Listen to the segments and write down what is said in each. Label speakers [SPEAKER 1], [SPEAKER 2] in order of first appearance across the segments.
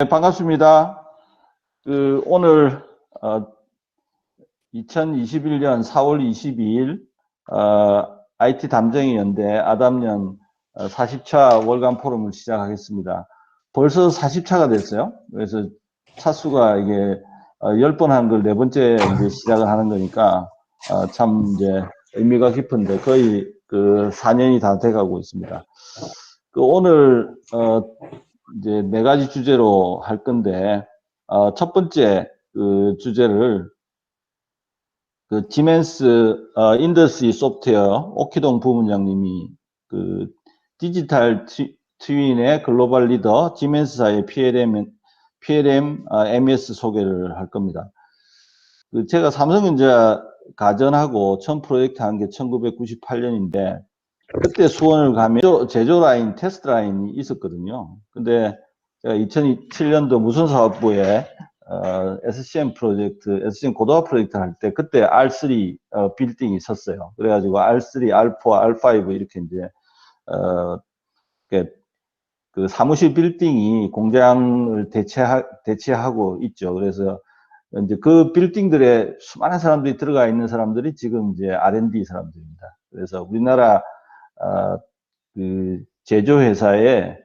[SPEAKER 1] 네, 반갑습니다. 오늘 2021년 4월 22일 IT 담쟁이 연대 아담년 40차 월간 포럼을 시작하겠습니다. 벌써 40차가 됐어요. 그래서 차수가 이게 10번 한 걸 4번째 이제 시작을 하는 거니까 참 이제 의미가 깊은데 거의 4년이 다 돼가고 있습니다. 오늘 이제 4가지 주제로 할 건데, 첫 번째 주제를 지멘스 인더스트리 소프트웨어 오키동 부문장님이 디지털 트윈의 글로벌 리더 지멘스사의 PLM MES 소개를 할 겁니다. 제가 삼성전자 가전하고 처음 프로젝트 한 게 1998년인데 그때 수원을 가면 제조 라인, 테스트 라인이 있었거든요. 근데 제가 2007년도 무선사업부에 SCM 프로젝트, SCM 고도화 프로젝트 할 때 그때 R3 빌딩이 있었어요. 그래가지고 R3, R4, R5 이렇게 이제 그 사무실 빌딩이 공장을 대체하고 있죠. 그래서 이제 그 빌딩들에 수많은 사람들이 들어가 있는 사람들이 지금 이제 R&D 사람들입니다. 그래서 우리나라 제조회사의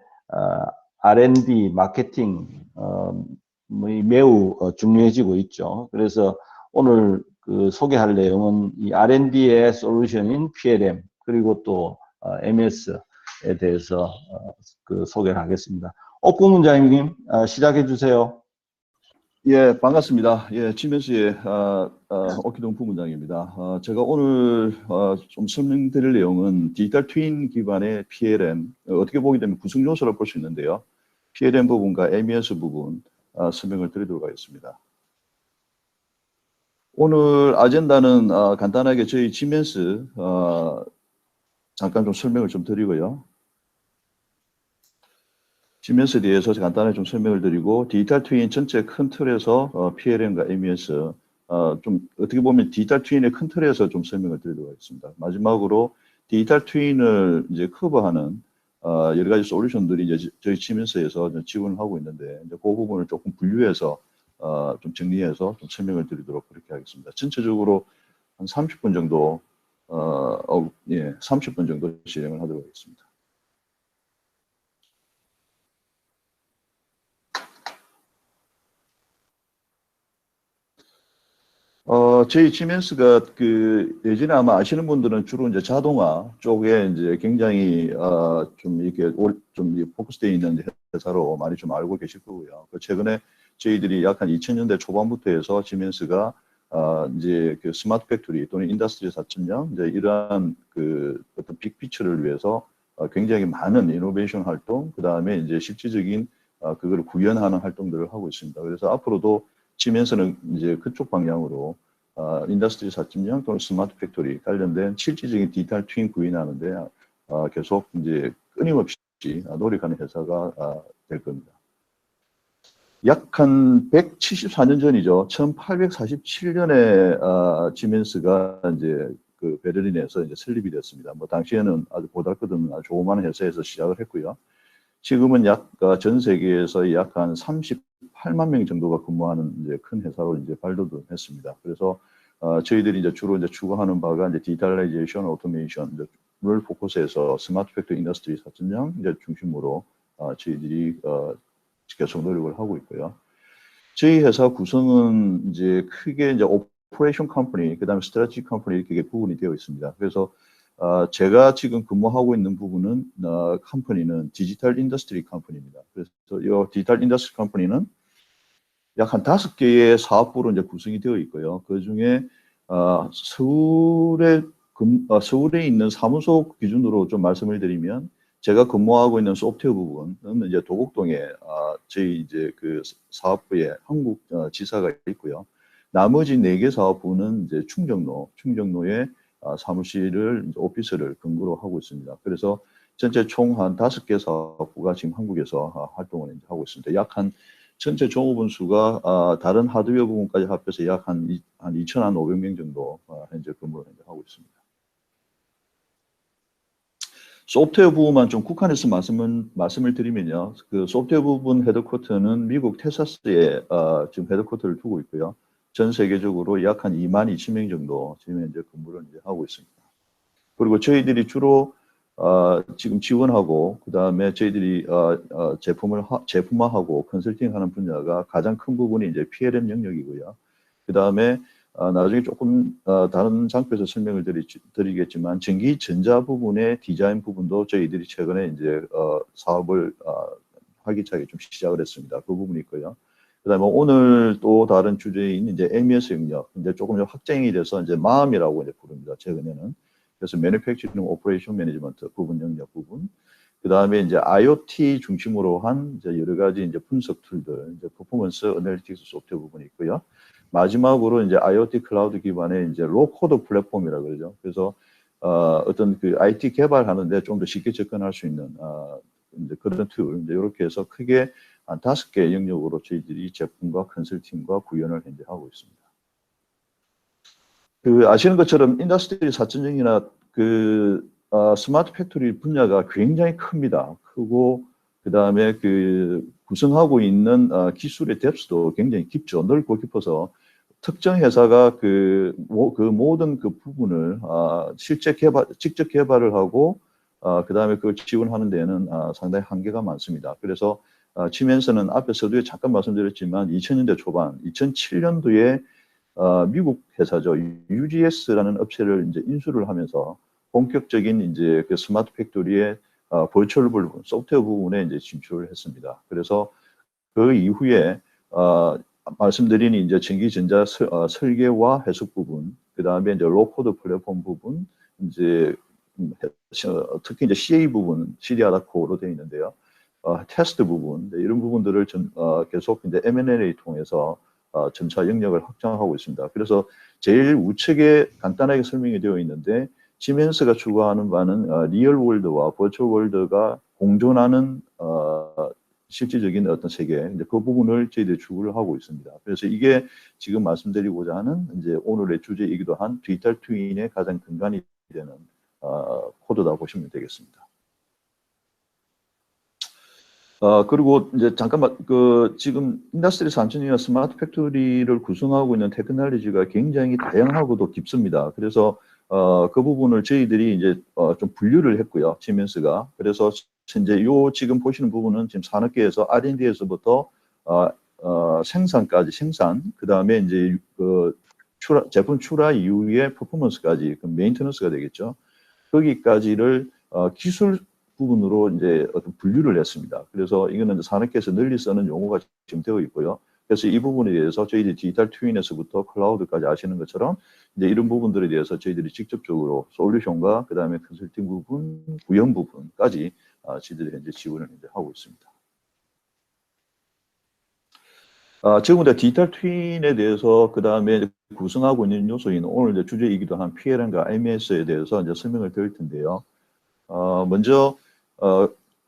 [SPEAKER 1] R&D, 마케팅 매우 중요해지고 있죠. 그래서 오늘 소개할 내용은 이 R&D의 솔루션인 PLM 그리고 또 MES에 대해서 소개를 하겠습니다. 부문장님 시작해 주세요.
[SPEAKER 2] 예, 반갑습니다. 예, 지멘스의 오키동 부문장입니다. 제가 오늘 좀 설명드릴 내용은 디지털 트윈 기반의 PLM, 어떻게 보게 되면 구성 요소를 볼 수 있는데요. PLM 부분과 MES 부분 설명을 드리도록 하겠습니다. 오늘 아젠다는 간단하게 저희 지멘스 잠깐 좀 설명을 좀 드리고요. 지멘스에 대해서 간단하게 좀 설명을 드리고 디지털 트윈 전체 큰 틀에서 PLM과 MES 좀 어떻게 보면 디지털 트윈의 큰 틀에서 좀 설명을 드리도록 하겠습니다. 마지막으로 디지털 트윈을 이제 커버하는 여러 가지 솔루션들이 이제 저희 지멘스에서 지원을 하고 있는데 이제 그 부분을 조금 분류해서 좀 정리해서 좀 설명을 드리도록 그렇게 하겠습니다. 전체적으로 한 30분 정도 30분 정도 진행을 하도록 하겠습니다. 저희 지멘스가 예전에 아마 아시는 분들은 주로 이제 자동화 쪽에 이제 굉장히 좀 이렇게 좀 포커스되어 있는 회사로 많이 좀 알고 계실 거고요. 최근에 저희들이 약 한 2000년대 초반부터 해서 지멘스가 이제 스마트 팩토리 또는 인더스트리 4.0 이제 이러한 어떤 빅피처를 위해서 굉장히 많은 이노베이션 활동, 그 다음에 이제 실질적인 그걸 구현하는 활동들을 하고 있습니다. 그래서 앞으로도 지멘스는 이제 그쪽 방향으로 인더스트리 4.0 또는 스마트 팩토리 관련된 실질적인 디지털 트윈 구현하는데 계속 이제 끊임없이 노력하는 회사가 될 겁니다. 약 한 174년 전이죠. 1847년에 지멘스가 이제 베를린에서 이제 설립이 됐습니다. 뭐 당시에는 아주 보잘것없는 아주 조그마한 회사에서 시작을 했고요. 지금은 전 세계에서 약 한 38만 명 정도가 근무하는 이제 큰 회사로 이제 발돋을 했습니다. 그래서 저희들이 이제 주로 이제 추구하는 바가 이제 디지털라이제이션, 오토메이션을 포커스해서 스마트 팩토리 인더스트리 4.0 이제 중심으로 저희들이 계속 노력을 하고 있고요. 저희 회사 구성은 이제 크게 이제 오퍼레이션 컴퍼니, 그다음에 스트래티지 컴퍼니 이렇게 부분이 되어 있습니다. 그래서 제가 지금 근무하고 있는 부분은 컴퍼니는 디지털 인더스트리 컴퍼니입니다. 그래서 이 디지털 인더스트리 컴퍼니는 약 한 5개의 사업부로 이제 구성이 되어 있고요. 그 중에 서울에 있는 사무소 기준으로 좀 말씀을 드리면 제가 근무하고 있는 소프트웨어 부분은 이제 도곡동에 저희 이제 사업부에 한국 지사가 있고요. 나머지 4개 사업부는 이제 충정로에 사무실을 오피스를 근거로 하고 있습니다. 그래서 전체 총 한 5개 사업부가 지금 한국에서 활동을 하고 있습니다. 약 한 전체 종업원 수가 다른 하드웨어 부분까지 합해서 약 한 2,500명 정도 현재 근무를 하고 있습니다. 소프트웨어 부분만 좀 국한해서 말씀을 드리면요. 그 소프트웨어 부분 헤드쿼터는 미국 텍사스에 지금 헤드쿼터를 두고 있고요. 전 세계적으로 약 한 2만 2천 명 정도 지금 현재 근무를 이제 하고 있습니다. 그리고 저희들이 주로 지금 지원하고 그다음에 저희들이 제품화하고 컨설팅하는 분야가 가장 큰 부분이 이제 PLM 영역이고요. 그다음에 나중에 조금 다른 장표에서 설명을 드리겠지만 전기 전자 부분의 디자인 부분도 저희들이 최근에 이제 사업을 활기차게 좀 시작을 했습니다. 그 부분이 있고요. 그다음에 오늘 또 다른 주제인 이제 MES 영역 이제 조금 더 확장이 돼서 이제 마음이라고 이제 부릅니다. 최근에는. 그래서 Manufacturing Operation Management 부분 영역 부분. 그 다음에 이제 IoT 중심으로 한 이제 여러 가지 이제 분석 툴들, 이제 퍼포먼스 어널리틱스 소프트웨어 부분이 있고요. 마지막으로 이제 IoT 클라우드 기반의 이제 로코드 플랫폼이라 그러죠. 그래서 어떤 그 IT 개발하는데 좀 더 쉽게 접근할 수 있는 이제 그런 툴, 이제 이렇게 해서 크게 한 5개 영역으로 저희들이 제품과 컨설팅과 구현을 현재 하고 있습니다. 그 아시는 것처럼 인더스트리 4.0이나 그 스마트 팩토리 분야가 굉장히 큽니다. 크고 그다음에 그 구성하고 있는 기술의 뎁스도 굉장히 깊죠. 넓고 깊어서 특정 회사가 그 모든 그 부분을 직접 개발을 하고 그다음에 그걸 지원하는 데에는 상당히 한계가 많습니다. 그래서 치면서는 앞에 서두에 잠깐 말씀드렸지만 2000년대 초반, 2007년도에 미국 회사죠. UGS라는 업체를 이제 인수를 하면서 본격적인 이제 그 스마트 팩토리의 버추얼 부분, 소프트웨어 부분에 이제 진출을 했습니다. 그래서 그 이후에 말씀드린 이제 전기전자 설계와 해석 부분, 그 다음에 이제 로코드 플랫폼 부분, 이제 특히 이제 CA 부분, CDR 코어로 되어 있는데요. 테스트 부분, 이런 부분들을 계속 이제 M&A 통해서 점차 영역을 확장하고 있습니다. 그래서 제일 우측에 간단하게 설명이 되어 있는데 시멘스가 추구하는 바는 리얼 월드와 버추얼 월드가 공존하는 실질적인 어떤 세계, 이제 그 부분을 저희들이 추구를 하고 있습니다. 그래서 이게 지금 말씀드리고자 하는 이제 오늘의 주제이기도 한 디지털 트윈의 가장 근간이 되는 코드다 보시면 되겠습니다. 그리고 이제 잠깐만, 지금 인더스트리 3.0이나 스마트 팩토리를 구성하고 있는 테크놀로지가 굉장히 다양하고도 깊습니다. 그래서, 그 부분을 저희들이 이제, 좀 분류를 했고요. 시멘스가. 그래서 현재 지금 보시는 부분은 지금 산업계에서 R&D에서부터, 생산까지, 그 다음에 이제 제품 출하 이후의 퍼포먼스까지, 그 메인터넌스가 되겠죠. 거기까지를, 기술 부분으로 이제 어떤 분류를 했습니다. 그래서 이거는 산업계에서 널리 쓰는 용어가 지금 되어 있고요. 그래서 이 부분에 대해서 저희들이 디지털 트윈에서부터 클라우드까지 아시는 것처럼 이제 이런 부분들에 대해서 저희들이 직접적으로 솔루션과 그 다음에 컨설팅 부분, 구현 부분까지 저희들이 현재 지원을 현재 하고 있습니다. 지금부터 디지털 트윈에 대해서 그 다음에 구성하고 있는 요소인 오늘 이제 주제이기도 한 PLM과 MES에 대해서 이제 설명을 드릴 텐데요. 먼저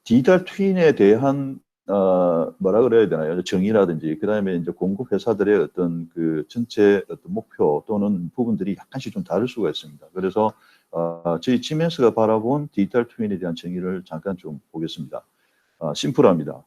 [SPEAKER 2] 디지털 트윈에 대한 뭐라 그래야 되나요? 정의라든지 그다음에 이제 공급 회사들의 어떤 그 전체 어떤 목표 또는 부분들이 약간씩 좀 다를 수가 있습니다. 그래서 저희 지멘스가 바라본 디지털 트윈에 대한 정의를 잠깐 좀 보겠습니다. 심플합니다.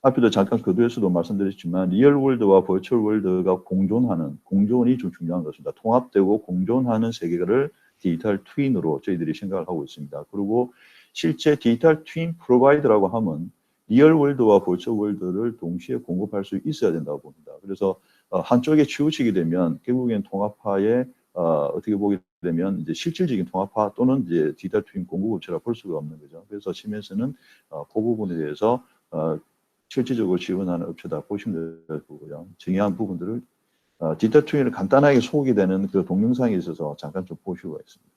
[SPEAKER 2] 앞에도 잠깐 교도에서도 말씀드렸지만 리얼 월드와 버추얼 월드가 공존이 좀 중요한 것입니다. 통합되고 공존하는 세계를 디지털 트윈으로 저희들이 생각을 하고 있습니다. 그리고 실제 디지털 트윈 프로바이더라고 하면 리얼 월드와 버추얼 월드를 동시에 공급할 수 있어야 된다고 봅니다. 그래서 한쪽에 치우치게 되면 결국엔 통합화에 어떻게 보게 되면 이제 실질적인 통합화 또는 이제 디지털 트윈 공급업체라 볼 수가 없는 거죠. 그래서 시멘스는 그 부분에 대해서 실질적으로 지원하는 업체다 보시면 될 거고요. 중요한 부분들을 디지털 트윈을 간단하게 소개이 되는 그 동영상에 있어서 잠깐 좀 보시고 있습니다.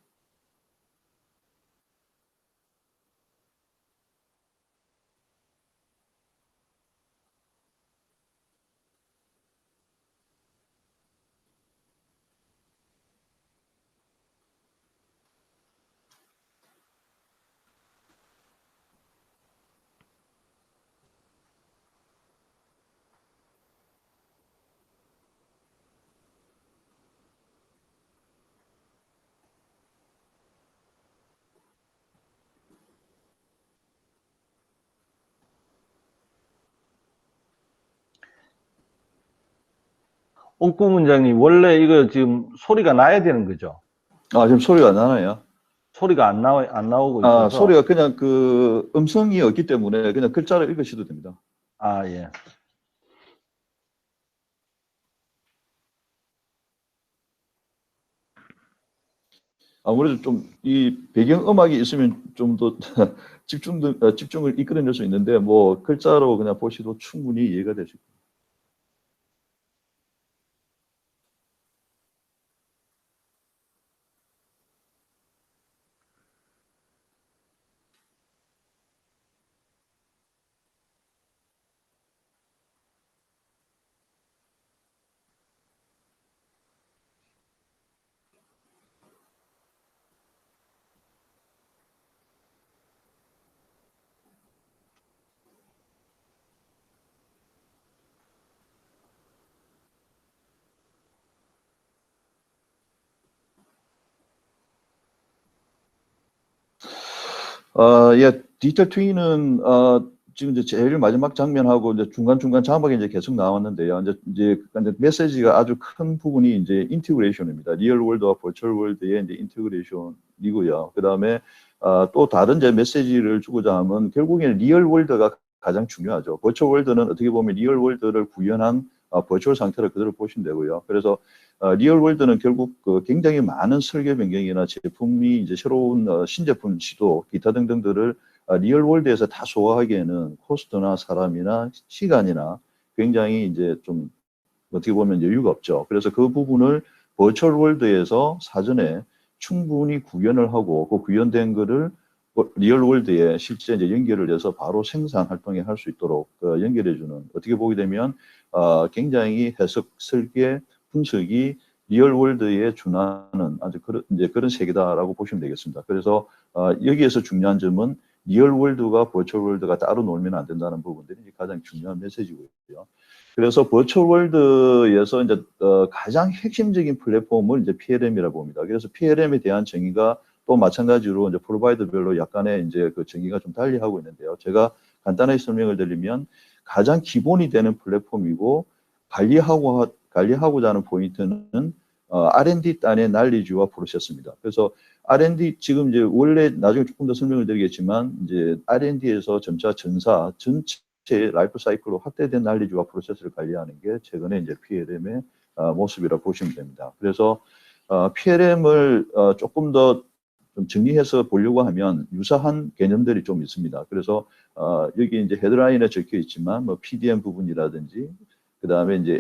[SPEAKER 1] 옥 부문장님, 원래 이거 지금 소리가 나야 되는 거죠?
[SPEAKER 2] 지금 소리가 안 나나요?
[SPEAKER 1] 소리가 안 나오고 있어서.
[SPEAKER 2] 소리가 그냥 그 음성이 없기 때문에 그냥 글자를 읽으셔도 됩니다.
[SPEAKER 1] 예.
[SPEAKER 2] 아무래도 좀 이 배경 음악이 있으면 좀 더 집중을 이끌어낼 수 있는데 뭐 글자로 그냥 보시도 충분히 이해가 되실 겁니다. 예, 디지털 트윈은 지금 이제 제일 마지막 장면하고 이제 중간중간 자막이 이제 계속 나왔는데요. 이제 메시지가 아주 큰 부분이 이제 인티그레이션입니다. 리얼 월드와 버추얼 월드의 이제 인티그레이션이고요. 그다음에 또 다른 이제 메시지를 주고자 하면 결국에는 리얼 월드가 가장 중요하죠. 버추얼 월드는 어떻게 보면 리얼 월드를 구현한 버추얼 상태를 그대로 보시면 되고요. 그래서 리얼 월드는 결국 굉장히 많은 설계 변경이나 제품이 이제 새로운 신제품 시도 기타 등등들을 리얼 월드에서 다 소화하기에는 코스트나 사람이나 시간이나 굉장히 이제 좀 어떻게 보면 여유가 없죠. 그래서 그 부분을 버추얼 월드에서 사전에 충분히 구현을 하고 그 구현된 거를 리얼 월드에 실제 이제 연결을 해서 바로 생산 활동에 할 수 있도록 연결해주는 어떻게 보게 되면 굉장히 해석, 설계, 분석이 리얼 월드에 준하는 아주 그런 세계다라고 보시면 되겠습니다. 그래서 여기에서 중요한 점은 리얼 월드가 버추얼 월드가 따로 놀면 안 된다는 부분들이 가장 중요한 메시지고요. 그래서 버추얼 월드에서 이제 가장 핵심적인 플랫폼을 이제 PLM이라고 봅니다. 그래서 PLM에 대한 정의가 또 마찬가지로 이제 프로바이더별로 약간의 이제 그 정의가 좀 달리 하고 있는데요. 제가 간단하게 설명을 드리면 가장 기본이 되는 플랫폼이고 관리하고자 하는 포인트는 R&D 단의 난리지와 프로세스입니다. 그래서 R&D 지금 이제 원래 나중에 조금 더 설명을 드리겠지만 이제 R&D에서 점차 전체 라이프 사이클로 확대된 난리지와 프로세스를 관리하는 게 최근에 이제 PLM의 모습이라고 보시면 됩니다. 그래서 PLM을 조금 더 좀 정리해서 보려고 하면 유사한 개념들이 좀 있습니다. 그래서 여기 이제 헤드라인에 적혀 있지만 뭐 PDM 부분이라든지 그 다음에 이제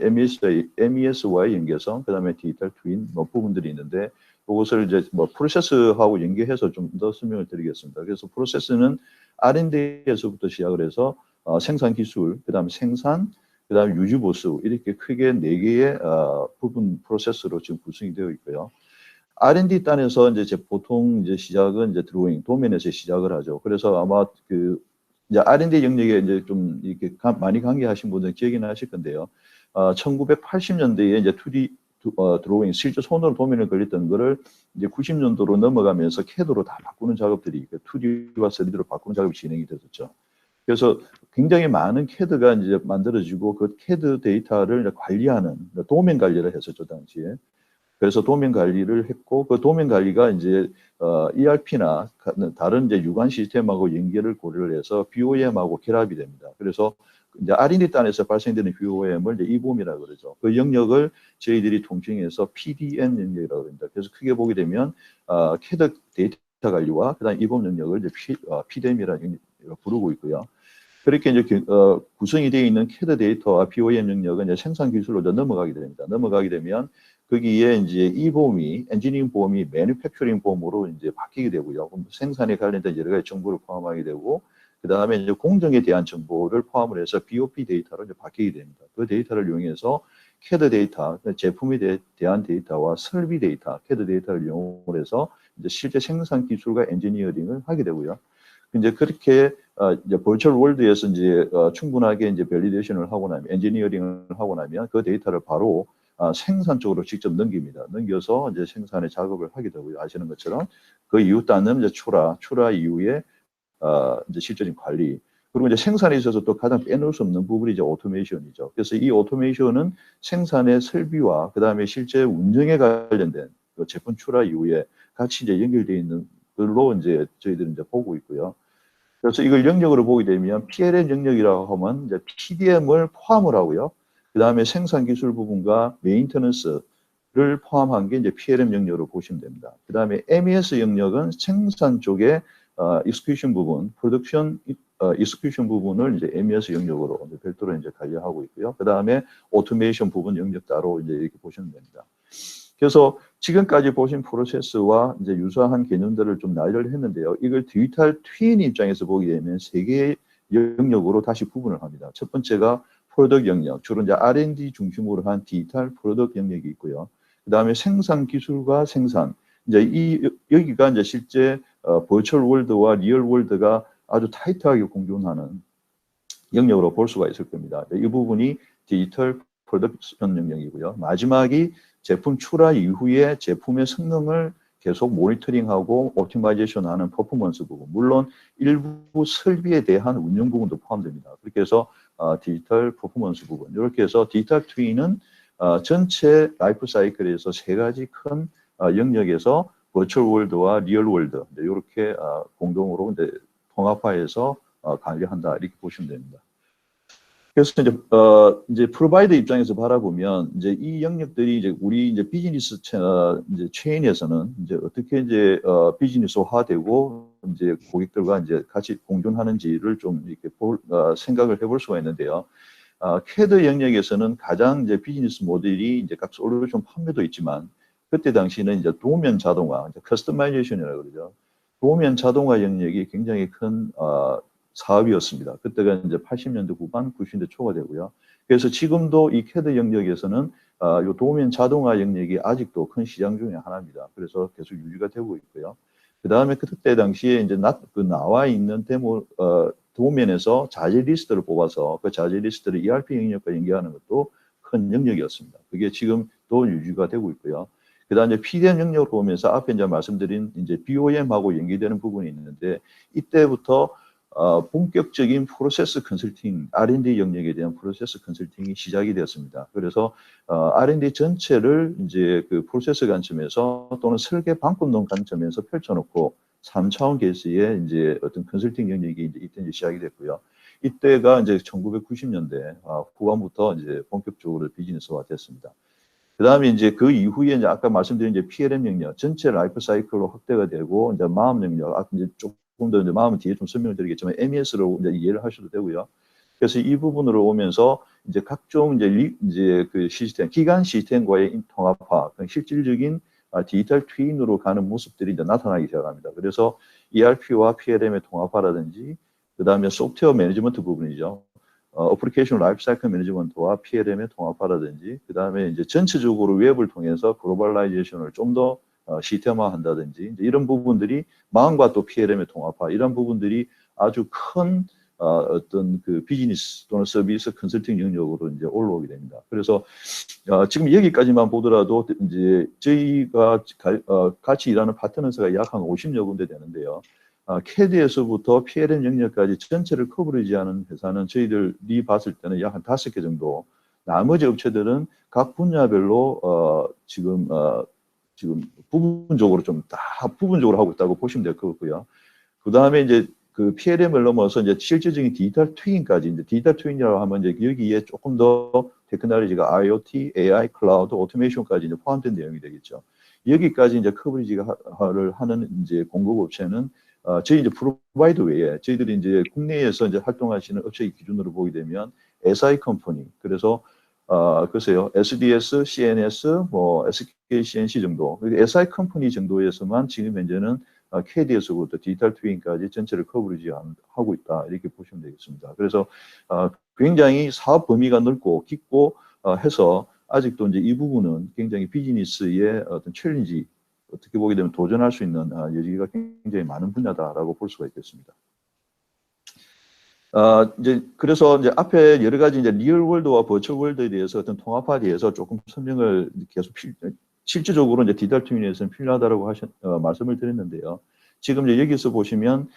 [SPEAKER 2] MES와의 연계성, 그 다음에 디지털 트윈 뭐 부분들이 있는데 그것을 이제 뭐 프로세스하고 연계해서 좀 더 설명을 드리겠습니다. 그래서 프로세스는 R&D에서부터 시작을 해서 생산 기술, 그 다음에 생산, 그 다음에 유지 보수 이렇게 크게 4개의 부분 프로세스로 지금 구성이 되어 있고요. R&D 단에서 이제 보통 이제 시작은 이제 드로잉, 도면에서 시작을 하죠. 그래서 아마 그 이제 R&D 영역에 이제 좀 이렇게 많이 관계하신 분들은 기억이 나실 건데요. 1980년대에 이제 2D 드로잉, 실제 손으로 도면을 그렸던 거를 이제 90년도로 넘어가면서 CAD로 다 바꾸는 작업들이 2D와 3D로 바꾸는 작업이 진행이 됐었죠. 그래서 굉장히 많은 CAD가 이제 만들어지고 그 CAD 데이터를 관리하는 도면 관리를 했었죠, 당시에. 그래서 도면 관리를 했고 그 도면 관리가 이제 ERP나 다른 이제 유관 시스템하고 연결을 고려를 해서 BOM하고 결합이 됩니다. 그래서 이제 R&D 단에서 발생되는 BOM을 이제 EBOM이라고 그러죠. 그 영역을 저희들이 통칭해서 PDM 영역이라고 합니다. 그래서 크게 보게 되면 CAD 데이터 관리와 그다음 EBOM 영역을 이제 PDM이라고 부르고 있고요. 그렇게 이제 구성이 되어 있는 CAD 데이터와 BOM 영역은 이제 생산 기술로 넘어가게 됩니다. 넘어가게 되면 거기에 이제 이 보험이 엔지니어링 보험이 매니팩처링 보험으로 이제 바뀌게 되고요. 생산에 관련된 여러 가지 정보를 포함하게 되고 그 다음에 이제 공정에 대한 정보를 포함을 해서 BOP 데이터로 이제 바뀌게 됩니다. 그 데이터를 이용해서 CAD 데이터, 제품에 대한 데이터와 설비 데이터, CAD 데이터를 이용을 해서 이제 실제 생산 기술과 엔지니어링을 하게 되고요. 이제 그렇게 이제 버추얼 월드에서 이제 충분하게 이제 밸리데이션을 하고 나면 엔지니어링을 하고 나면 그 데이터를 바로 생산 쪽으로 직접 넘깁니다. 넘겨서 이제 생산의 작업을 하게 되고요. 아시는 것처럼 그 이후 단은 이제 출하 이후에 이제 실질적인 관리. 그리고 이제 생산에 있어서 또 가장 빼놓을 수 없는 부분이 이제 오토메이션이죠. 그래서 이 오토메이션은 생산의 설비와 그다음에 실제 운영에 관련된 그 제품 출하 이후에 같이 이제 연결되어 있는 걸로 이제 저희들은 이제 보고 있고요. 그래서 이걸 영역으로 보게 되면 PLM 영역이라고 하면 이제 PDM을 포함을 하고요. 그다음에 생산 기술 부분과 메인터넌스를 포함한 게 이제 PLM 영역으로 보시면 됩니다. 그다음에 MES 영역은 생산 쪽에 execution 부분, production execution 부분을 이제 MES 영역으로 이제 별도로 이제 관리하고 있고요. 그다음에 오토메이션 부분 영역 따로 이제 이렇게 보시면 됩니다. 그래서 지금까지 보신 프로세스와 이제 유사한 개념들을 좀 나열을 했는데요. 이걸 디지털 트윈 입장에서 보게 되면 세 개의 영역으로 다시 구분을 합니다. 첫 번째가 프로덕트 영역, 주로 이제 R&D 중심으로 한 디지털 프로덕트 영역이 있고요. 그 다음에 생산 기술과 생산, 이제 여기가 이제 실제 버추얼 월드와 리얼 월드가 아주 타이트하게 공존하는 영역으로 볼 수가 있을 겁니다. 이 부분이 디지털 프로덕션 영역이고요. 마지막이 제품 출하 이후에 제품의 성능을 계속 모니터링하고 옵티마이제이션하는 퍼포먼스 부분, 물론 일부 설비에 대한 운영 부분도 포함됩니다. 그렇게 해서 디지털 퍼포먼스 부분, 이렇게 해서 디지털 트윈은 전체 라이프 사이클에서 세 가지 큰 영역에서 버추얼 월드와 리얼 월드 이렇게 공동으로 이제 통합화해서 관리한다 이렇게 보시면 됩니다. 그래서 이제 프로바이더 입장에서 바라보면 이제 이 영역들이 이제 우리 이제 비즈니스 이제 체인에서는 이제 어떻게 이제 비즈니스화되고 이제 고객들과 이제 같이 공존하는지를 좀 이렇게 생각을 해볼 수가 있는데요. 캐드 영역에서는 가장 이제 비즈니스 모델이 이제 각 솔루션 판매도 있지만 그때 당시는 이제 도면 자동화, 커스터마이제이션이라고 그러죠. 도면 자동화 영역이 굉장히 큰 사업이었습니다. 그때가 이제 80년대 후반, 90년대 초가 되고요. 그래서 지금도 이 캐드 영역에서는 이 도면 자동화 영역이 아직도 큰 시장 중에 하나입니다. 그래서 계속 유지가 되고 있고요. 그 다음에 그때 당시에 이제 나와 있는 도면에서 자재 리스트를 뽑아서 그 자재 리스트를 ERP 영역과 연계하는 것도 큰 영역이었습니다. 그게 지금도 유지가 되고 있고요. 그 다음에 PDM 영역을 보면서 앞에 이제 말씀드린 이제 BOM하고 연계되는 부분이 있는데 이때부터 본격적인 프로세스 컨설팅, R&D 영역에 대한 프로세스 컨설팅이 시작이 되었습니다. 그래서 R&D 전체를 이제 그 프로세스 관점에서 또는 설계 방법론 관점에서 펼쳐놓고 3차원 계수의 이제 어떤 컨설팅 영역이 이때 이제 시작이 됐고요. 이때가 이제 1990년대 후반부터 이제 본격적으로 비즈니스화 됐습니다. 그 다음에 이제 그 이후에 이제 아까 말씀드린 이제 PLM 영역 전체 라이프 사이클로 확대가 되고 이제 마음 영역, 이제 조금 더 이제 마음은 뒤에 좀 설명을 드리겠지만 MES로 이제 이해를 하셔도 되고요. 그래서 이 부분으로 오면서 이제 각종 이제 그 시스템, 기간 시스템과의 통합화, 실질적인 디지털 트윈으로 가는 모습들이 이제 나타나기 시작합니다. 그래서 ERP와 PLM의 통합화라든지 그 다음에 소프트웨어 매니지먼트 부분이죠. 어플리케이션 라이프 사이클 매니지먼트와 PLM의 통합화라든지 그 다음에 이제 전체적으로 웹을 통해서 글로벌라이제이션을 좀 더 시스템화한다든지 이런 부분들이 마음과 또 PLM의 통합화 이런 부분들이 아주 큰 어떤 그 비즈니스 또는 서비스 컨설팅 영역으로 이제 올라오게 됩니다. 그래서 지금 여기까지만 보더라도 이제 저희가 같이 일하는 파트너스가 약 한 50여 군데 되는데요. 캐드에서부터 PLM 영역까지 전체를 커버리지하는 회사는 저희들이 봤을 때는 약 한 5개 정도. 나머지 업체들은 각 분야별로 지금 부분적으로 부분적으로 하고 있다고 보시면 될 것 같고요. 그 다음에 이제 그 PLM을 넘어서 이제 실질적인 디지털 트윈까지 이제 디지털 트윈이라고 하면 이제 여기에 조금 더 테크놀로지가 IoT, AI, 클라우드, 오토메이션까지 이제 포함된 내용이 되겠죠. 여기까지 이제 커버리지를 하는 이제 공급 업체는 저희 이제 프로바이더 외에 저희들이 이제 국내에서 이제 활동하시는 업체 기준으로 보게 되면 SI 컴퍼니 그래서 글쎄요 SDS, CNS, 뭐 SK, CNC 정도 SI 컴퍼니 정도에서만 지금 현재는 KD에서부터 디지털 트윈까지 전체를 커버리지 하고 있다 이렇게 보시면 되겠습니다. 그래서 굉장히 사업 범위가 넓고 깊고 해서 아직도 이제 이 부분은 굉장히 비즈니스의 어떤 챌린지 어떻게 보게 되면 도전할 수 있는 여지가 굉장히 많은 분야다라고 볼 수가 있겠습니다. 이제 그래서 이제 앞에 여러 가지 이제 리얼 월드와 버추얼 월드에 대해서 어떤 통합화에 대해서 조금 설명을 계속 실질적으로 이제 디지털 트윈에서는 필요하다라고 말씀을 드렸는데요. 지금 이제 여기서 보시면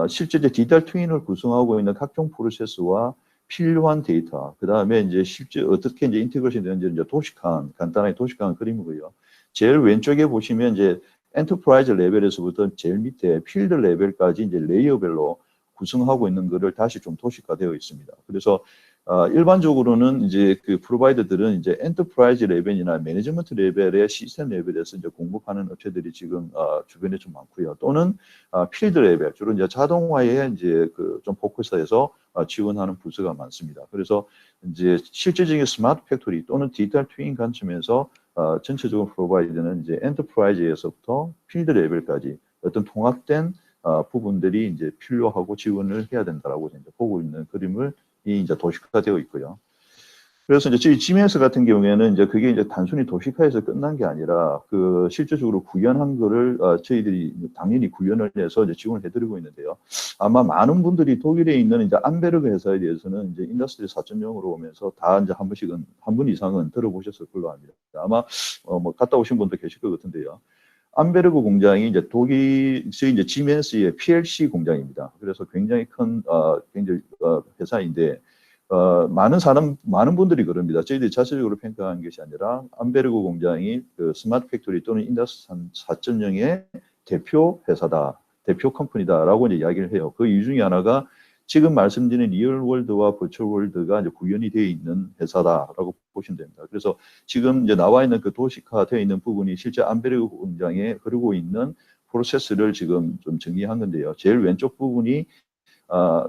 [SPEAKER 2] 실제 이제 디지털 트윈을 구성하고 있는 각종 프로세스와 필요한 데이터, 그 다음에 이제 실제 어떻게 이제 인테그레이션 되는지 이제 도식한, 간단하게 도식한 그림이고요. 제일 왼쪽에 보시면 이제 엔터프라이즈 레벨에서부터 제일 밑에 필드 레벨까지 이제 레이어별로 구성하고 있는 것을 다시 좀 도식화되어 있습니다. 그래서 일반적으로는 이제 그 프로바이더들은 이제 엔터프라이즈 레벨이나 매니지먼트 레벨의 시스템 레벨에서 이제 공급하는 업체들이 지금 주변에 좀 많고요. 또는 필드 레벨, 주로 이제 자동화에 이제 그 좀 포커스해서 지원하는 부서가 많습니다. 그래서 이제 실질적인 스마트 팩토리 또는 디지털 트윈 관점에서 전체적으로 프로바이더는 이제 엔터프라이즈에서부터 필드 레벨까지 어떤 통합된 부분들이 이제 필요하고 지원을 해야 된다라고 이제 보고 있는 그림을 이제 도식화되어 있고요. 그래서 이제 저희 GMS 같은 경우에는 이제 그게 이제 단순히 도식화해서 끝난 게 아니라 그 실질적으로 구현한 거를 저희들이 당연히 구현을 해서 이제 지원을 해드리고 있는데요. 아마 많은 분들이 독일에 있는 이제 암베르그 회사에 대해서는 이제 인더스트리 4.0으로 오면서 다 이제 한 번씩은 한 번 이상은 들어보셨을 걸로 압니다. 아마 뭐 갔다 오신 분도 계실 것 같은데요. 암베르그 공장이 이제 독일의 이제 지멘스의 PLC 공장입니다. 그래서 굉장히 큰 굉장히 회사인데 많은 분들이 그럽니다. 저희들이 자체적으로 평가한 것이 아니라 암베르그 공장이 그 스마트 팩토리 또는 인더스트리 4.0의 대표 회사다, 대표 컴퍼니다라고 이제 이야기를 해요. 그 이유 중에 하나가 지금 말씀드린 리얼 월드와 버추얼 월드가 이제 구현이 되어 있는 회사다라고 보시면 됩니다. 그래서 지금 이제 나와 있는 그 도식화되어 있는 부분이 실제 암베르그 공장에 흐르고 있는 프로세스를 지금 좀 정리한 건데요. 제일 왼쪽 부분이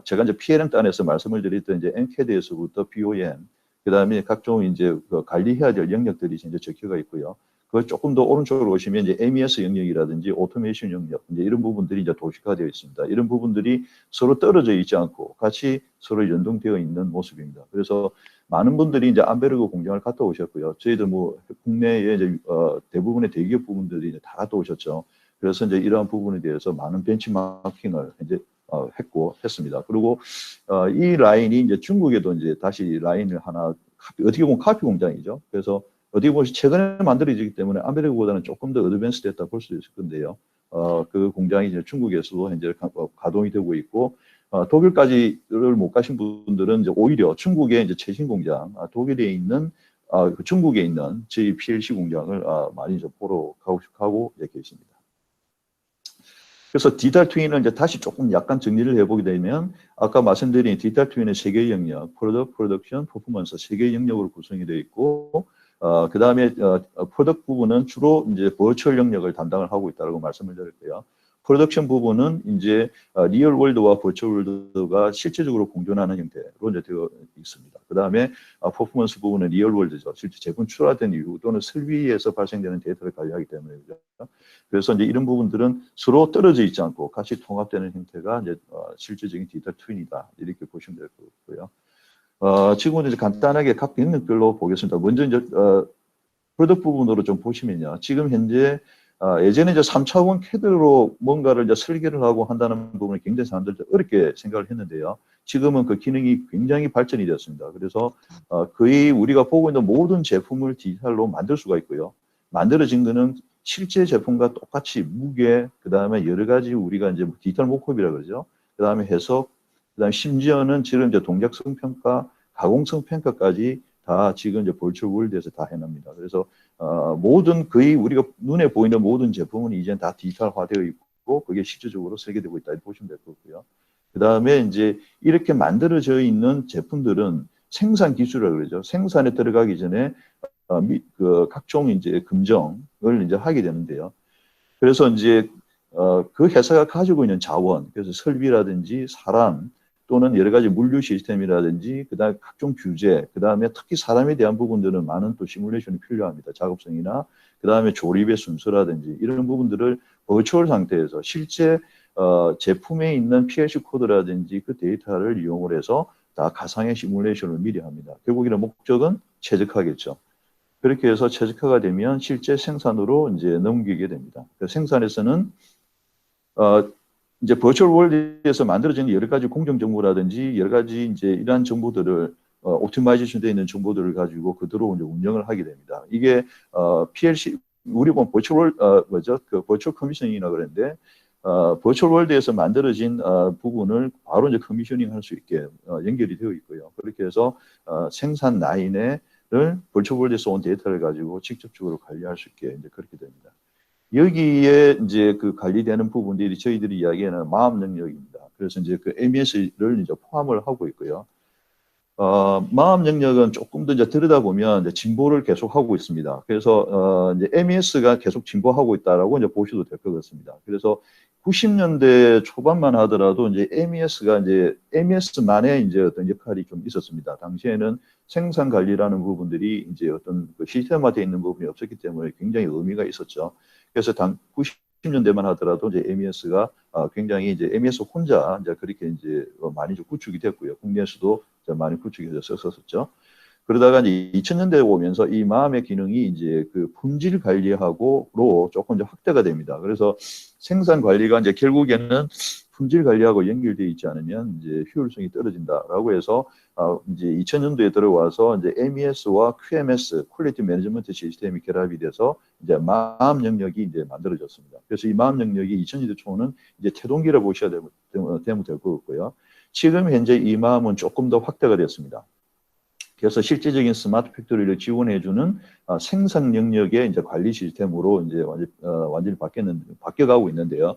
[SPEAKER 2] 제가 이제 PLM 단에서 말씀을 드렸던 이제 NCAD에서부터 BOM, 그 다음에 각종 이제 그 관리해야 될 영역들이 이제 적혀가 있고요. 그 조금 더 오른쪽으로 오시면 이제 MES 영역이라든지 오토메이션 영역, 이제 이런 부분들이 이제 도식화되어 있습니다. 이런 부분들이 서로 떨어져 있지 않고 같이 서로 연동되어 있는 모습입니다. 그래서 많은 분들이 이제 암베르그 공장을 갔다 오셨고요. 저희도 뭐 국내에 이제 대부분의 대기업 부분들이 이제 다 갔다 오셨죠. 그래서 이제 이러한 부분에 대해서 많은 벤치마킹을 이제 했습니다. 그리고 이 라인이 이제 중국에도 이제 다시 라인을 하나 어떻게 보면 카피 공장이죠. 그래서 어떻게 보면 최근에 만들어지기 때문에 암베르그보다는 조금 더 어드밴스 됐다 볼 수도 있을 건데요. 그 공장이 이제 중국에서도 이제 가동이 되고 있고 독일까지를 못 가신 분들은 이제 오히려 중국의 이제 최신 공장, 독일에 있는 중국에 있는 저희 PLC 공장을 많이 이제 보러 가고 계십니다. 그래서 디지털 트윈을 이제 다시 조금 약간 정리를 해보게 되면 아까 말씀드린 디지털 트윈의 세 개의 영역, 프로덕션, 퍼포먼스 세 개의 영역으로 구성이 되어 있고 그 다음에 프로덕트 부분은 주로 이제 버추얼 영역을 담당을 하고 있다고 말씀을 드렸고요. 프로덕션 부분은 이제 리얼 월드와 버추얼 월드가 실제적으로 공존하는 형태로 이제 되어 있습니다. 그 다음에 퍼포먼스 부분은 리얼 월드죠. 실제 제품 출하된 이후 또는 설비에서 발생되는 데이터를 관리하기 때문이죠. 그래서 이제 이런 부분들은 서로 떨어져 있지 않고 같이 통합되는 형태가 이제 실질적인 디지털 트윈이다 이렇게 보시면 될 것 같고요. 지금은 이제 간단하게 각 영역별로 보겠습니다. 먼저 이제 프로덕트 부분으로 좀 보시면요. 지금 현재 예전에 이제 3차원 캐드로 뭔가를 이제 설계를 하고 한다는 부분을 굉장히 사람들 어렵게 생각을 했는데요. 지금은 그 기능이 굉장히 발전이 되었습니다. 그래서 거의 우리가 보고 있는 모든 제품을 디지털로 만들 수가 있고요. 만들어진 거는 실제 제품과 똑같이 무게, 그 다음에 여러 가지 우리가 이제 디지털 모컵이라 그러죠. 그 다음에 해석, 그 다음에 심지어는 지금 이제 동작성 평가, 가공성 평가까지 다 지금 이제 버추얼 월드에서 다 해냅니다. 그래서 모든 거의 우리가 눈에 보이는 모든 제품은 이제 다 디지털화되어 있고 그게 실질적으로 설계되고 있다 이렇게 보시면 될 거고요. 그 다음에 이제 이렇게 만들어져 있는 제품들은 생산 기술이라고 그러죠. 생산에 들어가기 전에 그 각종 이제 검정을 이제 하게 되는데요. 그래서 이제 그 회사가 가지고 있는 자원, 그래서 설비라든지 사람 또는 여러 가지 물류 시스템이라든지 그다음에 각종 규제, 그다음에 특히 사람에 대한 부분들은 많은 또 시뮬레이션이 필요합니다. 작업성이나 그다음에 조립의 순서라든지 이런 부분들을 버추얼 상태에서 실제 제품에 있는 PLC 코드라든지 그 데이터를 이용을 해서 다 가상의 시뮬레이션을 미리 합니다. 결국에는 목적은 최적화겠죠. 그렇게 해서 최적화가 되면 실제 생산으로 이제 넘기게 됩니다. 생산에서는 이제 버추얼 월드에서 만들어진 여러 가지 공정 정보라든지 여러 가지 이제 이러한 정보들을 옵티마이제이션 되어 있는 정보들을 가지고 그대로 이제 운영을 하게 됩니다. 이게 PLC 우리 보면 버추얼 뭐죠? 그 버추얼 커미셔닝이라고 그러는데 버추얼 월드에서 만들어진 부분을 바로 이제 커미셔닝 할 수 있게 연결이 되어 있고요. 그렇게 해서 생산 라인을 버추얼 월드에서 온 데이터를 가지고 직접적으로 관리할 수 있게 이제 그렇게 됩니다. 여기에 이제 그 관리되는 부분들이 저희들이 이야기하는 마음 영역입니다. 그래서 이제 그 MES를 이제 포함을 하고 있고요. 마음 영역은 조금 더 이제 들여다보면 이제 진보를 계속 하고 있습니다. 그래서 이제 MES가 계속 진보하고 있다라고 이제 보셔도 될 것 같습니다. 그래서 90년대 초반만 하더라도 이제 MES가 이제 MES만의 이제 어떤 역할이 좀 있었습니다. 당시에는 생산 관리라는 부분들이 이제 어떤 그 시스템화되어 있는 부분이 없었기 때문에 굉장히 의미가 있었죠. 그래서 90년대만 하더라도 이제 MES가 굉장히 이제 MES 혼자 이제 그렇게 이제 많이 좀 구축이 됐고요. 국내에서도 많이 구축이 돼서 썼었죠. 그러다가 이제 2000년대에 오면서 이 마음의 기능이 이제 그 품질 관리하고로 조금 이제 확대가 됩니다. 그래서 생산 관리가 이제 결국에는 품질 관리하고 연결되어 있지 않으면 이제 효율성이 떨어진다라고 해서 이제 2000년도에 들어와서 이제 MES와 QMS (Quality Management 시스템이) 결합이 돼서 이제 마음 영역이 이제 만들어졌습니다. 그래서 이 마음 영역이 2000년대 초는 이제 태동기라 보셔야 되면 될 것 같고요. 지금 현재 이 마음은 조금 더 확대가 됐습니다. 그래서 실제적인 스마트 팩토리를 지원해주는 생산 영역의 이제 관리 시스템으로 이제 완전히 바뀌어가고 있는데요.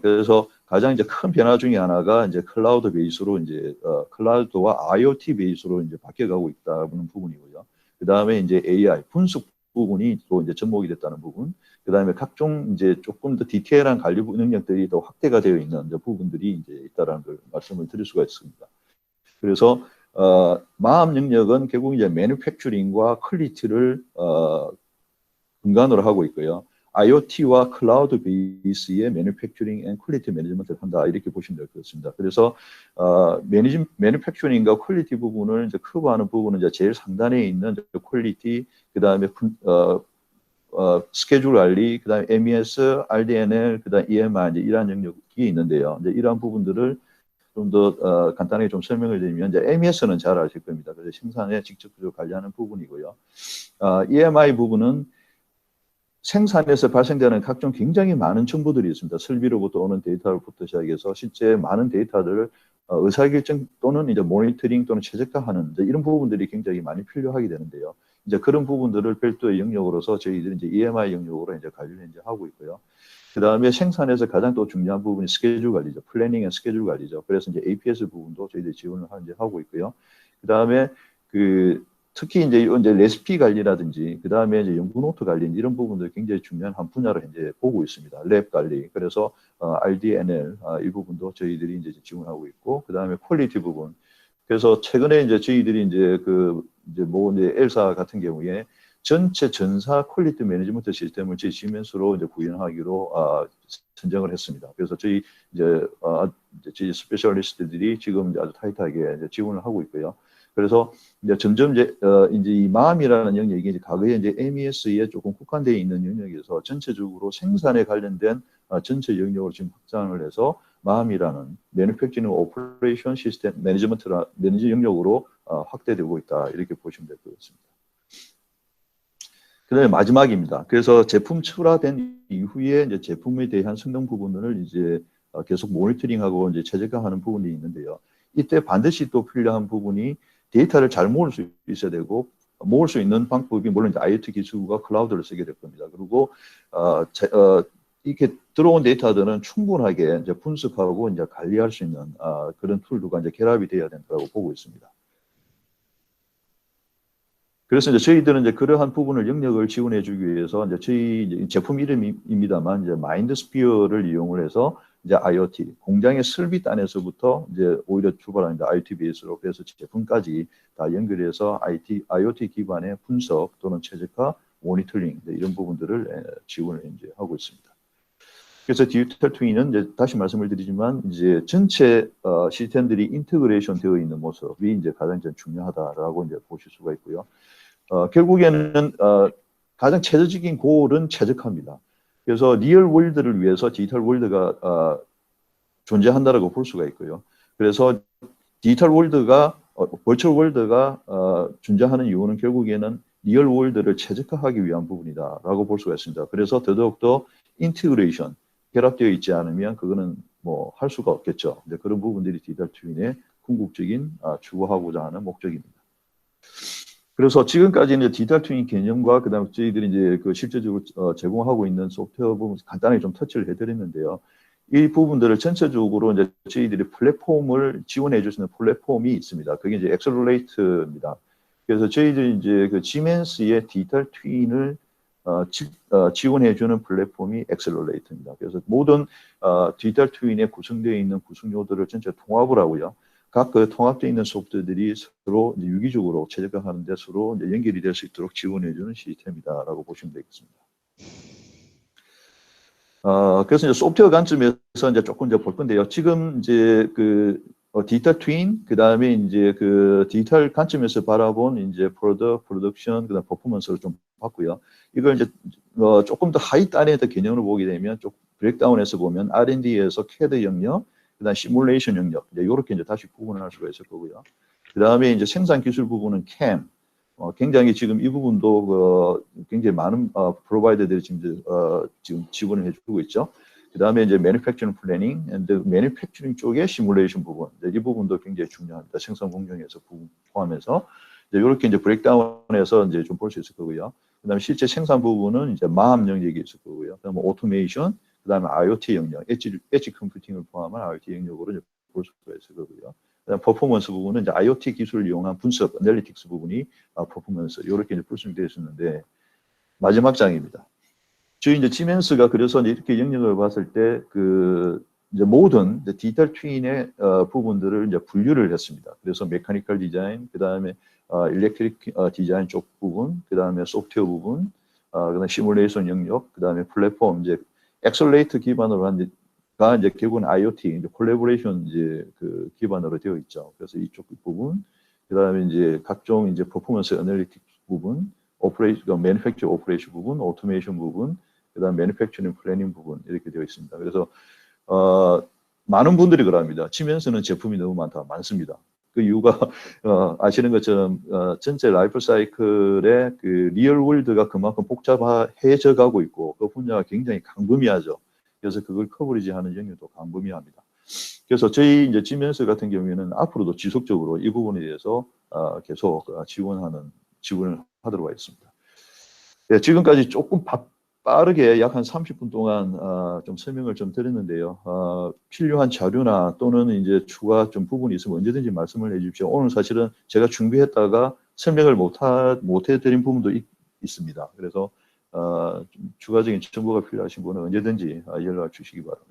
[SPEAKER 2] 그래서 가장 이제 큰 변화 중에 하나가 이제 클라우드 베이스로 이제 클라우드와 IoT 베이스로 이제 바뀌어가고 있다는 부분이고요. 그 다음에 이제 AI 분석 부분이 또 이제 접목이 됐다는 부분. 그 다음에 각종 이제 조금 더 디테일한 관리 능력들이 더 확대가 되어 있는 이제 부분들이 이제 있다라는 걸 말씀을 드릴 수가 있습니다. 그래서 마음 영역은 결국 이제 매니팩처링과 퀄리티를 근간으로 하고 있고요. IoT와 클라우드 베이스의 매니팩처링 앤 퀄리티 매니지먼트를 한다 이렇게 보시면 될 것 같습니다. 그래서 매니팩처링과 퀄리티 부분을 이제 커버하는 부분은 이제 제일 상단에 있는 퀄리티, 그 다음에 스케줄 관리, 그 다음에 MES, RDNL, 그 다음에 EMR 이제 이러한 영역이 있는데요. 이제 이러한 부분들을 좀 더 간단하게 좀 설명을 드리면 이제 MES는 잘 아실 겁니다. 그래서 생산에 직접적으로 관리하는 부분이고요. EMI 부분은 생산에서 발생되는 각종 굉장히 많은 정보들이 있습니다. 설비로부터 오는 데이터부터 시작해서 실제 많은 데이터들을 의사결정 또는 이제 모니터링 또는 최적화하는 이런 부분들이 굉장히 많이 필요하게 되는데요. 이제 그런 부분들을 별도의 영역으로서 저희들이 이제 EMI 영역으로 이제 관리를 이제 하고 있고요. 그 다음에 생산에서 가장 또 중요한 부분이 스케줄 관리죠. 플래닝 앤 스케줄 관리죠. 그래서 이제 APS 부분도 저희들이 지원을 이제 하고 있고요. 그 다음에 특히 이제 레시피 관리라든지, 그 다음에 이제 연구 노트 관리 이런 부분들 굉장히 중요한 한 분야로 이제 보고 있습니다. 랩 관리. 그래서 RDNL 이 부분도 저희들이 이제 지원하고 있고, 그 다음에 퀄리티 부분. 그래서 최근에 이제 저희들이 이제 이제 엘사 같은 경우에 전체 전사 퀄리티 매니지먼트 시스템을 저희 시멘스로 이제 구현하기로 선정을 했습니다. 그래서 저희 저희 스페셜리스트들이 지금 이제 아주 타이트하게 이제 지원을 하고 있고요. 그래서 이제 점점 이제 이 마음이라는 영역이 이제 과거에 이제 MES에 조금 국한되어 있는 영역에서 전체적으로 생산에 관련된 전체 영역을 지금 확장을 해서 마음이라는 매니팩처링 오퍼레이션 시스템 매니지 영역으로 확대되고 있다 이렇게 보시면 될 것 같습니다. 그다음에 마지막입니다. 그래서 제품 출하된 이후에 이제 제품에 대한 성능 부분을 이제 계속 모니터링하고 이제 최적화하는 부분이 있는데요. 이때 반드시 또 필요한 부분이 데이터를 잘 모을 수 있어야 되고, 모을 수 있는 방법이 물론 이제 IoT 기술과 클라우드를 쓰게 될 겁니다. 그리고 이렇게 들어온 데이터들은 충분하게 이제 분석하고 이제 관리할 수 있는 그런 툴들과 이제 결합이 되어야 된다고 보고 있습니다. 그래서 이제 저희들은 이제 그러한 부분을 영역을 지원해 주기 위해서 이제 저희 제품 이름입니다만 이제 마인드스피어를 이용을 해서 이제 IoT 공장의 설비 단에서부터 이제 오히려 출발하는 IoT 베이스로 그래서 제품까지 다 연결해서 IoT 기반의 분석 또는 최적화, 모니터링 이런 부분들을 지원을 이제 하고 있습니다. 그래서 디지털 트윈은 이제 다시 말씀을 드리지만 이제 전체 시스템들이 인테그레이션 되어 있는 모습이 이제 가장 중요하다라고 이제 보실 수가 있고요. 결국에는 가장 최저적인 골은 최적화입니다. 그래서 리얼 월드를 위해서 디지털 월드가 존재한다라고 볼 수가 있고요. 그래서 디지털 월드가 버추얼 월드가 존재하는 이유는 결국에는 리얼 월드를 최적화하기 위한 부분이다라고 볼 수가 있습니다. 그래서 더더욱더 인티그레이션 결합되어 있지 않으면 그거는 뭐 할 수가 없겠죠. 이제 그런 부분들이 디지털 트윈의 궁극적인 추구하고자 하는 목적입니다. 그래서 지금까지는 디지털 트윈 개념과 그다음에 저희들이 이제 그 실제적으로 제공하고 있는 소프트웨어 부분 간단하게 좀 터치를 해드렸는데요. 이 부분들을 전체적으로 이제 저희들이 플랫폼을 지원해 주시는 플랫폼이 있습니다. 그게 이제 엑셀러레이트입니다. 그래서 저희들이 이제 그 지멘스의 디지털 트윈을 지원해 주는 플랫폼이 엑셀러레이트입니다. 그래서 모든 디지털 트윈에 구성되어 있는 구성요들을 전체 통합을 하고요. 각 그 통합되어 있는 소프트들이 서로 이제 유기적으로 최적화하는 데 서로 이제 연결이 될 수 있도록 지원해 주는 시스템이다라고 보시면 되겠습니다. 그래서 이제 소프트웨어 관점에서 이제 조금 이제 볼 건데요. 지금 이제 그 디지털 트윈, 그 다음에 이제 그 디지털 관점에서 바라본 이제 프로덕션, 그다음 퍼포먼스를 좀 봤고요. 이걸 이제 조금 더 하이 단의 개념으로 보게 되면 좀 브레이크다운해서 보면 R&D에서 CAD 영역, 그다음 시뮬레이션 영역, 이렇게 이제 다시 구분을 할 수가 있을 거고요. 그 다음에 이제 생산 기술 부분은 CAM. 굉장히 지금 이 부분도 굉장히 많은 프로바이더들이 지금 지원을 해주고 있죠. 그 다음에 이제 manufacturing planning, manufacturing 쪽의 시뮬레이션 부분, 이 부분도 굉장히 중요합니다. 생산 공정에서 포함해서 이렇게 이제 브레이크다운해서 이제 좀 볼 수 있을 거고요. 그다음에 실제 생산 부분은 이제 마함 영역이 있을 거고요. 그다음에 오토메이션, 그다음에 IoT 영역, 엣지 컴퓨팅을 포함한 IoT 영역으로 이제 볼 수가 있을 거고요. 그다음 퍼포먼스 부분은 이제 IoT 기술을 이용한 분석, 애널리틱스 부분이 퍼포먼스 이렇게 이제 구성되어 있었는데 마지막 장입니다. 저희 이제 지멘스가 그래서 이렇게 영역을 봤을 때 그 이제 모든 이제 디지털 트윈의 부분들을 이제 분류를 했습니다. 그래서 메카니컬 디자인, 그 다음에 일렉트릭 디자인 쪽 부분, 그 다음에 소프트웨어 부분, 그다음에 시뮬레이션 영역, 그 다음에 플랫폼 이제 엑셀레이트 기반으로 한 이제 결국은 IoT, 이제 콜래보레이션 이제 그 기반으로 되어 있죠. 그래서 이쪽 부분, 그 다음에 이제 각종 이제 퍼포먼스 애널리틱 부분, 오퍼레이션, 매니팩처 오퍼레이션 부분, 오토메이션 부분, 그다음 매니팩처링 플래닝 부분 이렇게 되어 있습니다. 그래서 많은 분들이 그럽니다. 치면서는 제품이 너무 많습니다. 그 이유가 아시는 것처럼 전체 라이프 사이클의 그 리얼 월드가 그만큼 복잡해져 가고 있고 그 분야가 굉장히 광범위하죠. 그래서 그걸 커버리지하는 영역도 광범위합니다. 그래서 저희 이제 지멘스 같은 경우에는 앞으로도 지속적으로 이 부분에 대해서 계속 지원을 하도록 하겠습니다. 네, 지금까지 조금 빠르게 약 한 30분 동안 좀 설명을 좀 드렸는데요. 필요한 자료나 또는 이제 추가 좀 부분이 있으면 언제든지 말씀을 해주십시오. 오늘 사실은 제가 준비했다가 설명을 못 해드린 부분도 있습니다. 그래서 좀 추가적인 정보가 필요하신 분은 언제든지 연락 주시기 바랍니다.